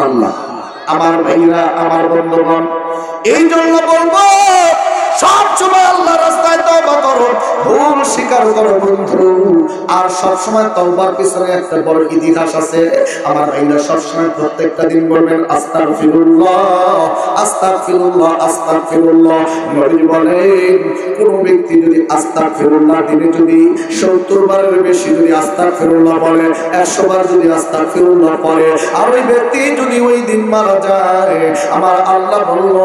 সুবহানাল্লাহ। আমার ভাইরা, আমার বন্ধুগণ, এই জন্য বলবো সব সময় আল্লাহর রাস্তায় তওবা করো, ভুল স্বীকার করো বন্ধু। আর সব সময় তওবার পিছনে একটা বড় ইতিহাস আছে। আমার ভাইরা সব সময় প্রত্যেকটা দিন বলবেন আস্তাগফিরুল্লাহ, আস্তাগফিরুল্লাহ, আস্তাগফিরুল্লাহ। নবী বলেন কোন ব্যক্তি যদি আস্তাগফিরুল্লাহ দিনে যদি 70 বারের বেশি যদি আস্তাগফিরুল্লাহ বলে, 100 বার যদি আস্তাগফিরুল্লাহ পড়ে, আর ওই ব্যক্তি যদি ওই দিন মারা যায়, আমার আল্লাহ বলল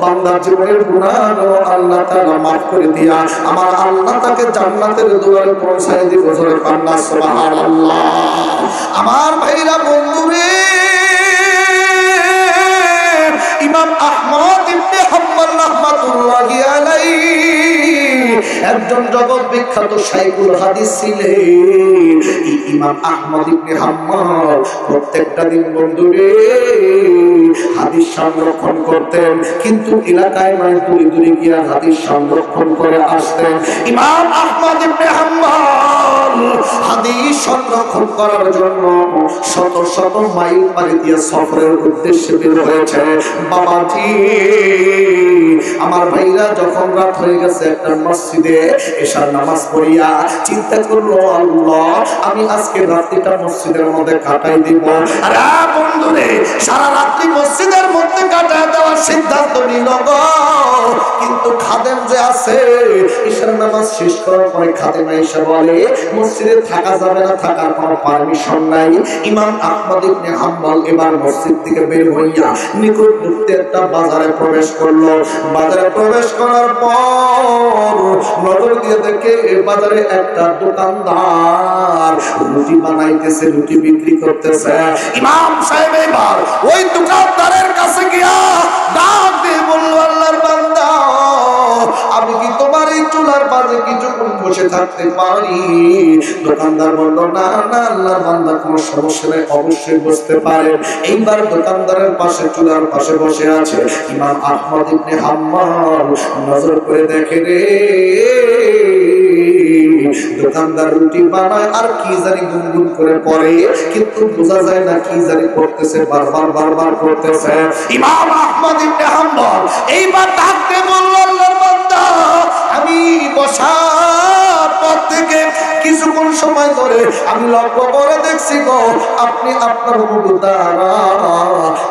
বান্দার জীবনের গুনাহ আল্লাহ তাআলা মাফ করে দিয়া আমার আল্লাহ তাকে জান্নাতের দুয়ারে পৌঁছায় দিবে। জোরে কান্না সুবহানাল্লাহ। আমার ভাইরা বন্ধুরে, ইমাম আহমদ ইবনে হাম্বল রাহমাতুল্লাহি আলাইহি একজন জগৎ বিখ্যাত শাইখুল হাদিস ছিলেন। ইমাম আহমদ ইবনে হাম্বল প্রত্যেকটা দিন বন্ধুরে হাদিস সংরক্ষণ করতেন, কিন্তু এলাকায় মানে দূরে দূরে গিয়ে হাদিস সংরক্ষণ করে আসতেন। ইমাম আহমদ ইবনে হাম্বল হাদিস সংরক্ষণ করার জন্য শত শত মাইল পাড়ি দিয়ে সফরের উদ্দেশ্যে বের হয়েছে। বাবাজি, আমার ভাইরা যখন রাত হয়ে গেছে, একটা মসজিদে এশার নামাজ পড়িয়া চিন্তা করলো, আল্লাহ আমি আজকে রাত্রিটা মসজিদের মধ্যে কাটাই দিব। আরে বন্ধুরে, সারা রাত্রি মসজিদের মধ্যে কাটায় দেওয়ার সিদ্ধান্ত নিল গো। কিন্তু খাদেম যে আছে, এশার নামাজ শেষ করার পরে খাদেম এসে বলে মসজিদে থাকা যাবে না, থাকার কোনো পারমিশন নাই। ইমাম আহমদ ইবনে হাম্বল এবার মসজিদ থেকে বের হইয়া নিকটবর্তী একটা বাজারে প্রবেশ করলো। বাজারে প্রবেশ করার পর নজর দিয়ে দেখে এই বাজারে একটা দোকানদার রুটি বানাইতেছে, রুটি বিক্রি করতেছে। ইমাম সাহেব এবার ওই দোকানদারের কাছে গিয়া ডাক দিয়ে বলল, আল্লাহর বান্দা, আমি কি তোমার এই চুলার পাশে কিছুক্ষণ বসে থাকতে পারি? দোকানদার বলল, না না আল্লাহর বান্দা, কোনো সমস্যা নেই, অবশ্যই বসতে পারেন। এইবার দোকানদারের পাশে চুলার পাশে বসে আছে ইমাম আহমদ ইবনে হাম্বল। নজর করে দেখে রে, দোকানদার রুটি বানায় আর কি জানি গুনগুন করে পড়ে, কিন্তু বোঝা যায় না কি জানি করতেছে, বারবার বারবার করতেছে। ইমাম আহমদ ইবনে হাম্বল এইবার ডাকতে বলল, আল্লাহর বান্দা, আমি বসার পর থেকে কিছুক্ষণ সময় ধরে আমি লক্ষ্য করে দেখছি গো, আপনি আপনার মুখ দ্বারা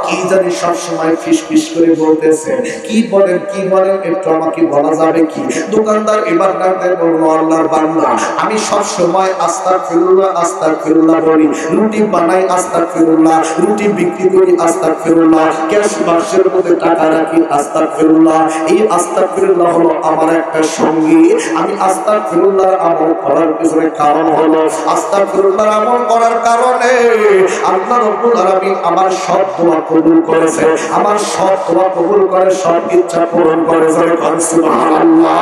কি জানি সব সময় ফিসফিস করে বলতেছেন। কি বলেন, কি বলেন, একটু আমাকে বলা যাবে কি? দোকানদার এবার ডাকতে বলল, আল্লাহর বান্দা, আমি সব সময় আস্তাগফিরুল্লাহ আস্তাগফিরুল্লাহ বলি, রুটি বানাই আস্তাগফিরুল্লাহ, রুটি বিক্রি করি আস্তাগফিরুল্লাহ, ক্যাশ বাক্সের মধ্যে টাকা রাখি আস্তাগফিরুল্লাহ। এই আস্তাগফিরুল্লাহ হলো আমার একটা সঙ্গী। আমি আস্তাগফিরুল্লাহর আমল করার পিছনে কারণ হলো, আস্তাগফিরুল্লাহর আমল করার কারণে আল্লাহ রাব্বুল আলামিন আমার সব দোয়া কবুল করেছে, আমার সব দোয়া কবুল করে, সব ইচ্ছা পূরণ করে। সুবহানাল্লাহ।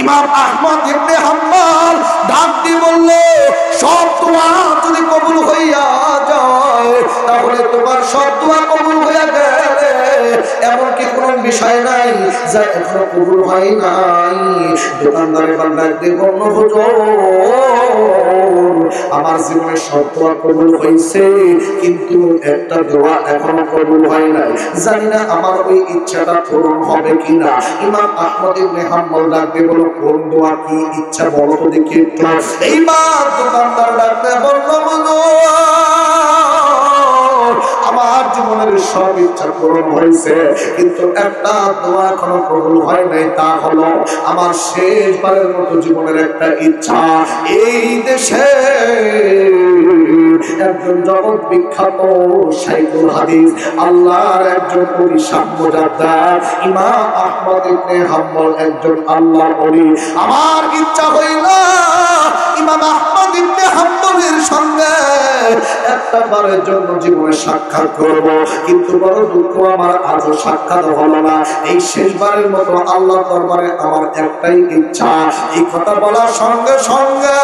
ইমাম আহমদ ইবনে হাম্বল ডাক দিয়ে বলল, সব দোয়া যদি কবুল হইয়া যায়, তাহলে তোমার সব দোয়া কবুল হইয়া গেলে এমন কি কোনো বিষয় নাই যা এখনো কবুল হয় নাই? দোকানদারের ডাক দিয়ে বলল, হুজুর, আমার জীবনে সব দোয়া কবুল হয়েছে, কিন্তু একটা দোয়া এখনো কবুল হয় নাই, জানি না আমার ওই ইচ্ছাটা পূরণ হবে কিনা। ইমাম আহমদ ইবনে হাম্বল ডাক দিয়ে বলল, কোন দোয়া, কি ইচ্ছা বলো তো দেখি একটু। এইবার দোকানদার ডাক দিয়ে বলল, আমার জীবনের সব ইচ্ছা পূরণ হয়েছে, কিন্তু একটা দোয়া এখনো কবুল হয় নাই, তা হলো আমার শেষবারের মতো জীবনের একটা ইচ্ছা। এই দেশে একজন জগৎ বিখ্যাত শাইখুল হাদিস, আল্লাহর একজন ওলি মুজাদ্দিদ ইমাম আহমদ ইবনে হাম্বল একজন আল্লাহর ওলি। আমার ইচ্ছা হইল ইমাম আহমদ ইবনে হাম্বলের সঙ্গে একটা বারের জন্য জীবনে সাক্ষাৎ করব, কিন্তু বড় দুঃখ, আমার আজও সাক্ষাৎ হলো না। এই শেষবারের মতো আল্লাহর দরবারে আমার একটাই ইচ্ছা। এই কথা বলার সঙ্গে সঙ্গে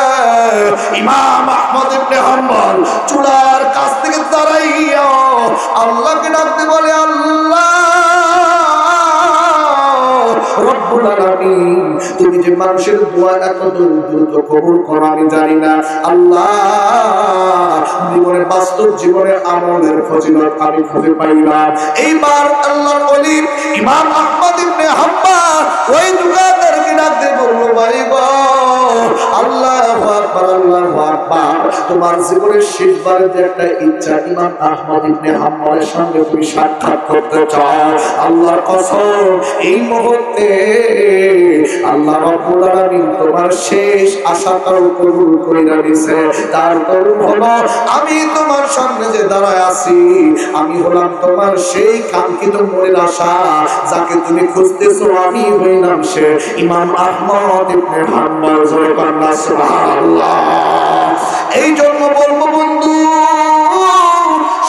ইমাম আহমদ ইবনে হাম্বল চুলার কাছ থেকে দাঁড়াইয়া আল্লাহকে ডাকতে বলে, আল্লাহ রব্বুল আলামিন, তুমি যে মানুষের দোয়া এত দ্রুত কবুল করো আমি জানি না আল্লাহ। জীবনে বাস্তব জীবনে আমলের ফজিলত আমি খুঁজে পাইলাম। এইবার আল্লাহর ওলি ইমাম আহমদ ইবনে হাম্বল ওই দোকানদারকে ডাকতে বলল, ভাই গো, আল্লাহু আকবার, আল্লাহু আকবার, তোমার জীবনের শেষবারের যে একটা ইচ্ছা ইমাম আহমদ ইবনে হাম্বলের সঙ্গে তুমি সাক্ষাৎ করতে চাও, আল্লাহর কসম এই মুহূর্তে আল্লাহ রাব্বুল আলামিন তোমার শেষ আশাটাও কবুল কইরা দিয়েছে। তার কারণ হলো আমি তোমার সামনে যে দাঁড়ায় আছি, আমি হলাম তোমার সেই কাঙ্ক্ষিত মনের আশা, যাকে তুমি খুঁজতেছো আমি হইলাম সে ইমাম আহমদ ইবনে হাম্বল। সুবহানাল্লাহ। এই জন্য বলবো বন্ধু,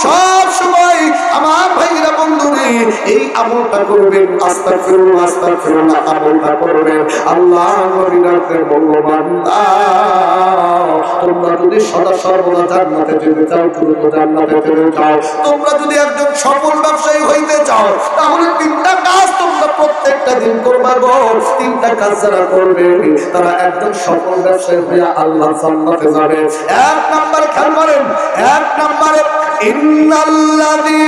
সব সময় আমার ভাইরা বন্ধুরে এই আমলটা করবেন, আস্তাগফিরুল্লাহ আস্তাগফিরুল্লাহ আমলটা করবেন। আল্লাহ নবীকে বলবো, বান্দা তোমরা যদি সদা সর্বদা জান্নাতে যেতে চাও, দ্রুত জান্নাতে যেতে চাও, তোমরা যদি একজন সফল ব্যবসায়ী হইতে চাও, তাহলে তিনটা কাজ তোমরা প্রত্যেকটা দিন করবা গো। তিনটা কাজ যারা করবে তারা একজন সফল ব্যবসায়ী হয়ে আল্লাহ জান্নাতে যাবে। এক নাম্বার খেয়াল করেন, এক নাম্বারে ইন্নাল্লাযীনা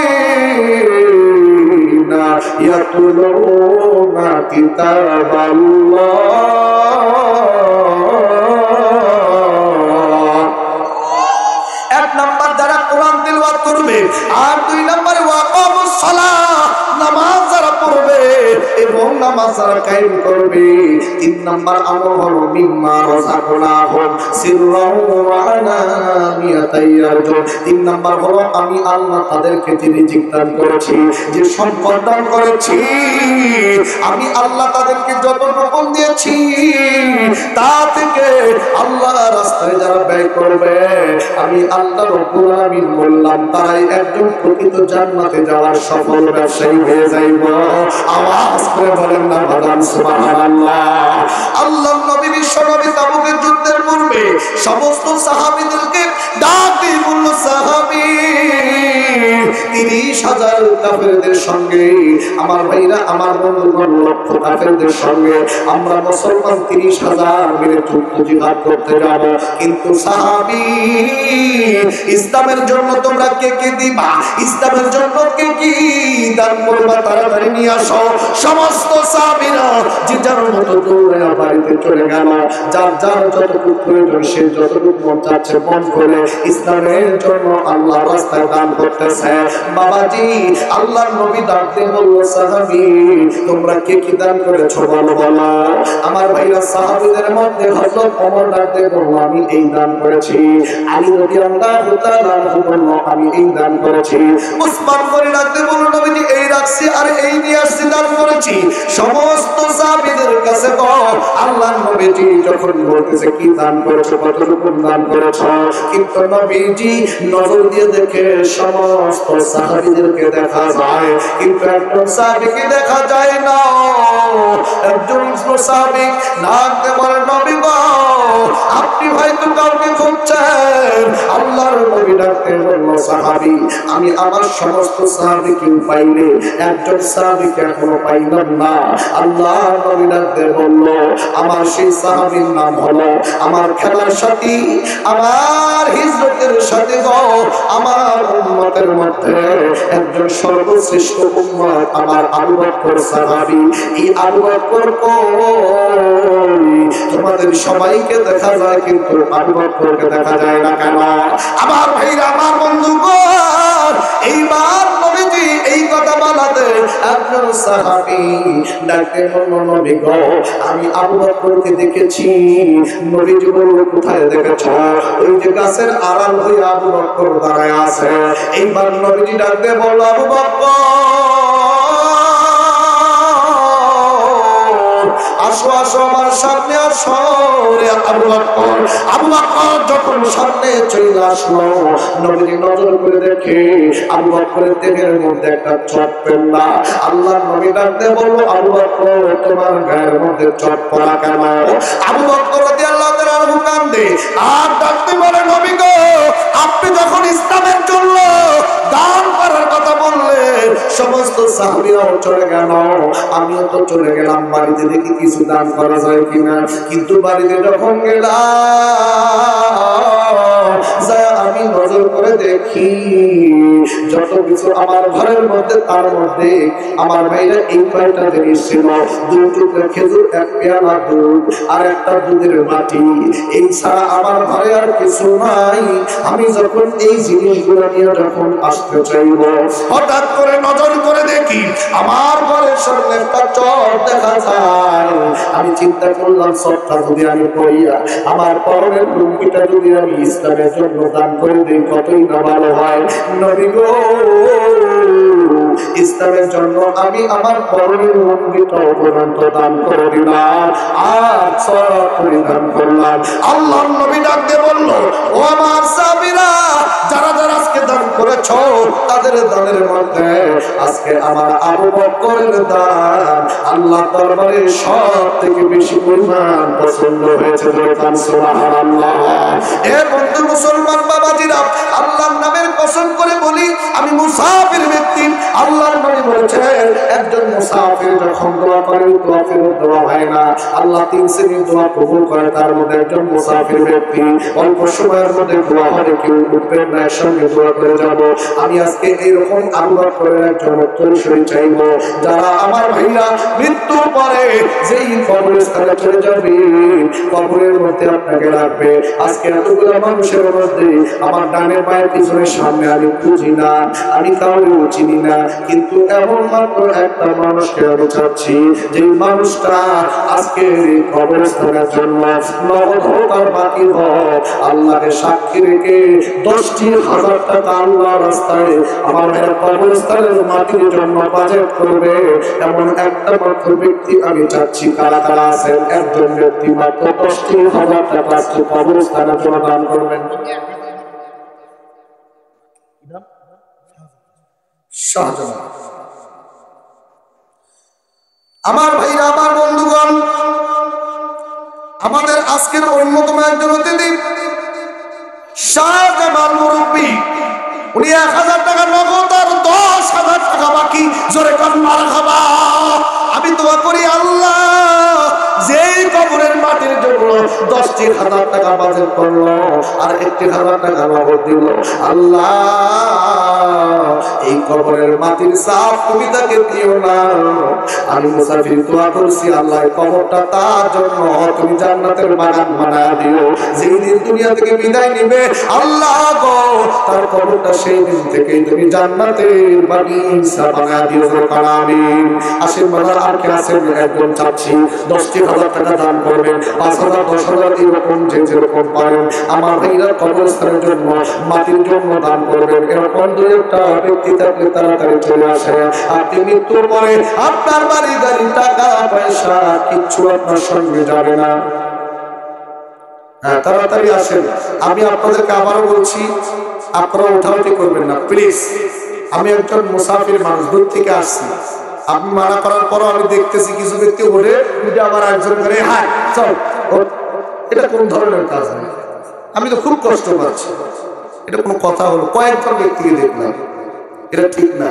ইয়াতুলুনা কিতাবাল্লাহ, এক নাম্বার যারা কোরআন তিলাওয়াত করবে, আর দুই নাম্বারে ওয়াকামুস সালাহ, নামাজ যারা পড়বে এবং নামাজ যারা কায়েম করবে, তিন নাম্বার আমল হলো মিম্মা রাযাকনাহুম সিররাও ওয়া আলানিয়াতান ইয়ারজুন। তিন নাম্বার হলো আমি আল্লাহ তাদেরকে যে রিজিক দান করেছি, যে সম্পদ দান করেছি, আমি আল্লাহ তাদেরকে যত রকম দিয়েছি তা থেকে আল্লাহ রাস্তায় যারা ব্যয় করবে, আমি আল্লাহ রাব্বুল আলামিন বললাম তারাই একজন প্রকৃত জান্নাতে যাওয়ার সফল ব্যবসায়ী হয়ে যাইব। আওয়াজ করে বলেন না বাদাম সুবহানাল্লাহ। আল্লাহ নবী বিশ্বনবী তাবুকের যুদ্ধের পূর্বে সমস্ত সাহাবীদেরকে ডাক দিয়ে বলল, সাহাবী ৩০,০০০ কাফেরদের সঙ্গে, আমার ভাইরা আমার বন্ধুগণ লক্ষ কাফেরদের সঙ্গে আমরা মুসলমান ৩০,০০০ মিলে যুদ্ধ জিহাদ করতে যাব। কিন্তু সাহাবী ইসলামের জন্য তোমরা কে কে দিবা, ইসলামের জন্য কে কি দান করবা, তাড়াতাড়ি নিয়ে আসো। সমস্ত সাহাবীরা যে যার মতো দৌড়ে বাড়িতে চলে গেল, যার যার যতটুকু প্রয়োজন সে যতটুকু মন চাচ্ছে মন করে ইসলামের জন্য আল্লাহ রাস্তায় দান করতেছে। বাবাজি আল্লাহর নবী ডাকতে বলল, সাহাবী তোমরা কে কি দান করেছো বলো বলো। আমার ভাইরা সাহাবীদের মধ্যে হযরত ওমর ডাকতে বলল, আমি এই দান করেছি। আলী রাদিয়াল্লাহু তাআলা বলল, আমি এই দান করেছি। উসমান করে ডাকতে বলল, নবীজি এই রাখছি আর এই নিয়ে আসছি, দান করেছি। সমস্ত সাহাবীদের কাছে আল্লাহর নবীজি যখন বলতেছে কি দান করেছো, কতটুকু দান করেছো, কিন্তু নবীজি নজর দিয়ে দেখে সমস্ত সাহাবীদেরকে দেখা যায়, কিন্তু একজন সাহাবীকে দেখা যায় না। একজন সাহাবী ডাকতে বলে, নবী গো আপনি হয়তো কাউকে খুঁজছেন। আল্লাহর নবী ডাকতে বলল, সাহাবী আমি আমার সমস্ত সাহাবীকে পাইলে একজন সাহাবীকে এখনো পাইলাম না। আল্লাহ নবী ডাকতে বলল, আমার সেই সাহাবীর নাম হলো আমার খেলার সাথী, আমার হিজরতের সাথী গো, আমার উম্মতের মধ্যে একজন সর্বশ্রেষ্ঠ উম্মত আমার আবু বকর সাহাবী। এই আবু বকর তোমাদের সবাইকে দেখা যায় কিন্তু আবু বকরকে দেখা যায় না কেন? আমার ভাইরা আমার বন্ধুগণ, এইবার নবীজি এই কথা বলাতে একজন সাহাবী ডাকতে বলল, নবী গো আমি আবু বকরকে দেখেছি। নবীজি বলল, কোথায় দেখেছো? ওই যে গাছের আড়াল হয়ে আবু বকর দাঁড়ায় আছে। এইবার নবীজি ডাকতে বলল, আবু বকর আসো আসো আমার সামনে আসো। আবু বকর যখন সামনে চলে আসলো, নবীজি নজর করে দেখে আবু বকরের দেহের মধ্যে একটা চট পেল্লা। আল্লাহ নবী ডাকতে বলল, আবু বকর তোমার গায়ের মধ্যে চট পড়া কেন? আবু বকর রাদিয়াল্লাহু তাআলা কান্দে আর ডাকতে বলে, নবী গো আপনি যখন ইসলামের জন্য দান করার কথা বললেন, সমস্ত সাহাবীরাও চলে গেল, আমিও তো চলে গেলাম বাড়িতে, দেখি কিছু দান করা যায় কিনা। কিন্তু বাড়িতে যখন গেলাম, আমি নজর করে দেখি যত কিছু আমার ঘরের মধ্যে, তার মধ্যে আমার ভাইরা এই কয়টা জিনিস ছিল: 2 টুকরা খেজুর, 1 পেয়ালা দুধ, আর একটা দুধের বাটি। এই ছাড়া আমার ঘরে আর কিছু নাই। আমি যখন এই জিনিসগুলো নিয়ে যখন আসতে চাইব, হঠাৎ করে নজর করে দেখি আমার ঘরের সামনে একটা চট দেখা যায়। আমি চিন্তা করলাম, চটটা যদি আমি পড়িয়া আমার পরনের লুঙ্গিটা যদি আমি ইসলামের জন্য দান করে দিই, কতই না ভালো হয়। নবী গো, ইসলামের জন্য আমি আমার পরনের লুঙ্গিটা পর্যন্ত দান করে দিলাম, আর চট পরিধান করলাম। আল্লাহর নবী ডাক দিয়ে বলল, ও আমার সাহাবীরা, যারা যারা আজকে দান করেছ, তাদের দানের মধ্যে আজকে আমার আবু বকরের দান আল্লাহর দরবারে সবথেকে বেশি পরিমাণ পছন্দ হয়েছে। সুবহানাল্লাহ। এ বন্ধু মুসলমান বাবাজিরা, আল্লাহর নামের কসম করে বলি, আমি মুসাফির ব্যক্তি। আল্লাহর নবী বলেছেন, একজন মুসাফির যখন দোয়া করে, দোয়া ফেরত দেওয়া হয় না। আল্লাহ 3 শ্রেণীর দোয়া কবুল করে, তার মধ্যে একজন মুসাফির ব্যক্তি। অল্প সময়ের মধ্যে দোয়া হবে, কেউ উঠবেন না, একসঙ্গে দোয়া করে যাব। আমি আজকে এইরকম আবু বকরের একজন উত্তরসূরি চাইব, যারা আমার ভাইরা মৃত্যুর পরে যেই কবরস্থানে চলে যাবে, কবরের মধ্যে আপনাকে রাখবে। আজকে এতগুলো মানুষের মধ্যে আমার ডানে পায়ের পিছনে সামনে আমি খুঁজি না, আমি কাউকে চিনি না, কিন্তু এমন মাত্র একটা মানুষকে আমি চাচ্ছি, যে মানুষটা আজকে কবরস্থানের জন্য নগদ হোক আর বাকি হোক, আল্লাহকে সাক্ষী রেখে 10,000 টাকা আল্লাহর রাস্তায় আমার কবরস্থানের মাটির জন্য বাজেট করবে, এমন একটা মাত্র ব্যক্তি আমি চাচ্ছি। কারা কারা আছেন? একজন ব্যক্তি মাত্র 10,000 টাকা কবরস্থানের জন্য দান করবেন। শাহজালাল। আমার ভাইরা, আমার বন্ধুগণ, আমাদের আজকের অন্যতম একজন অতিথি শাহজালাল মুরব্বী, উনি 1000 টাকা নগদ আর 10,000 টাকা বাকি। জোরে কান মারহাবা। আমি দোয়া করি, আল্লাহ যেই কবরের মাটির জন্য 10,000 টাকা বাজেট করলো আর 1,000 টাকা নগদ দিল, আল্লাহ এই কবরের মাটির সাফ তুমি তাকে দিও না। আমি মুসাফির দোয়া করছি, আল্লাহ কবরটা তার জন্য তুমি জান্নাতের বাগান বানায় দিও। যেই দিন দুনিয়া থেকে বিদায় নিবে, আল্লাহ গো, তার কবরটা সেই দিন থেকেই তুমি জান্নাতের বাগিচা বানায় দিও। আমিন। আসেন বাবা, আর কে আছেন? একজন চাচ্ছি 10,000 টাকা দান করবেন, 5,000, 10,000, এরকম যে যেরকম পারেন আমার ভাইরা কবরস্থানের জন্য, মাটির জন্য দান করবেন। এরকম 2-1টা ব্যক্তি থাকলে তাড়াতাড়ি চলে আসে। আপনি মৃত্যুর পরে আপনার বাড়ি গাড়ি টাকা পয়সা কিচ্ছু আপনার সঙ্গে যাবে না। হ্যাঁ, তাড়াতাড়ি আসেন। আমি আপনাদেরকে আবারও বলছি, আপনারা উঠাউঠি করবেন না প্লিজ। আমি একজন মুসাফির মানুষ, দূর থেকে আসছি। আপনি মানা করার পরও আমি দেখতেছি কিছু ব্যক্তি ওঠে, উঠে আবার একজন করে, হ্যাঁ চল। এটা কোন ধরনের কাজ? আমি তো খুব কষ্ট পাচ্ছি। এটা কোনো কথা হলো? কয়েকজন ব্যক্তিকে দেখলাম, এটা ঠিক না।